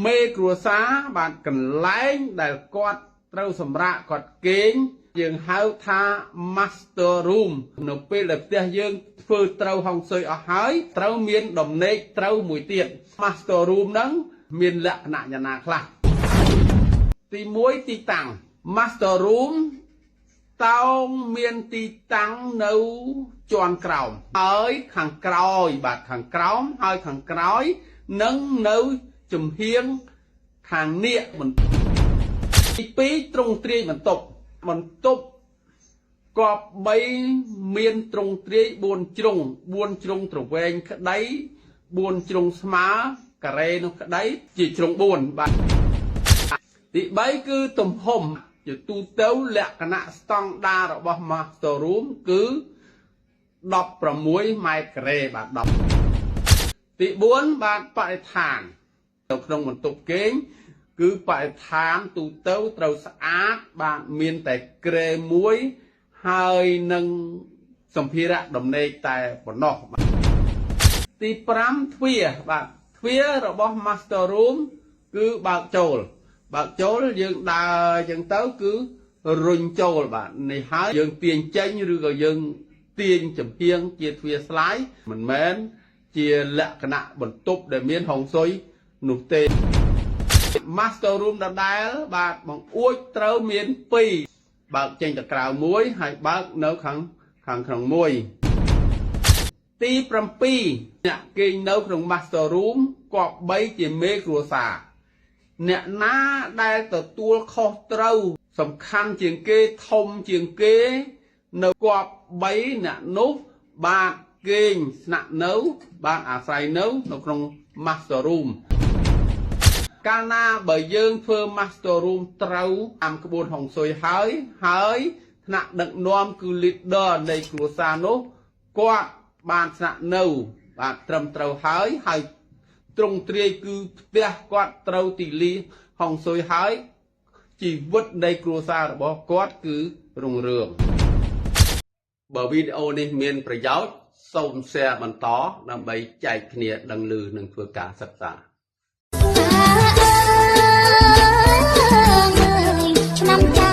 មេគ្រួសារបានកន្លែងដែលគាត់ត្រូវសម្រាកគាត់គេងយើងហៅថា master room នៅពេលដែលផ្ទះយើងធ្វើត្រូវហុងស៊ុយអស់ហើយត្រូវមានដំណេកត្រូវមួយទៀត master room ហ្នឹងមានលក្ខណៈយ៉ាងណាខ្លះទី1ទីតាំង master room តោងមានទីតាំងនៅជាន់ក្រោមហើយខាងក្រោយបាទខាងក្រោមហើយខាងក្រោយនឹងនៅចំហៀងខាងនៀកទី2ទ្រង់ទ្រាយបន្ទប់គប្បីមានទ្រង់ទ្រាយ4ជ្រុងទ្រវែងក្តី4ជ្រុងស្មើការ៉េនោះក្តីជាជ្រុង4បាទទី3គឺទំហំជាទូទៅលក្ខណៈស្តង់ដាររបស់ Master Room គឺ16ម៉ែត្រការ៉េបាទ10ទី4បាទបរិស្ថាននៅក្នុងបន្ទប់គេងគឺបរិស្ថានទូទៅត្រូវស្អាតបាទមានតែក្រែមួយហើយនឹងសម្ភារៈដំណេកតែប៉ុណ្ណោះទី5ទ្វារបាទទ្វាររបស់ Master Room គឺបើកចូលយើងដើរអញ្ចឹងទៅគឺរុញចូលបាទនេះហើយយើងទាញចេញឬក៏យើងទាញចំហៀងជាទ្វារស្លាយមិនមែនជាលក្ខណៈបន្ទប់ដែលមានហុងស៊ុយនោះទេ Master Room ដដែលបាទបង្អួចត្រូវមាន2បើកចេញទៅក្រៅមួយហើយបើកនៅខាងក្នុងមួយទី7អ្នកគេងនៅក្នុង Master Room គប្បីជាមេគ្រួសារអ្នកណាដែលទទួលខុសត្រូវសំខាន់ជាងគេធំជាងគេនៅគប្បីអ្នកនោះបាទគេងស្នាក់នៅបាទអាស្រ័យនៅក្នុង Master Room កាលណាបើយើងធ្វើ Master Room ត្រូវតាមក្បួនហុងស៊ុយហើយថ្នាក់ដឹកនាំគឺ leader នៃគ្រួសារនោះគាត់បានស្នាក់នៅបាទត្រឹមត្រូវហើយទ្រង់ទ្រាយគឺផ្ទះគាត់ត្រូវទីលីហុងស៊ុយហើយជីវិតនៃគ្រួសាររបស់គាត់គឺរុងរឿងបើវីដេអូនេះមានប្រយោជន៍សូម share បន្តដើម្បីចែកគ្នាដឹងឮនិងធ្វើការសិក្សាឆ្នាំ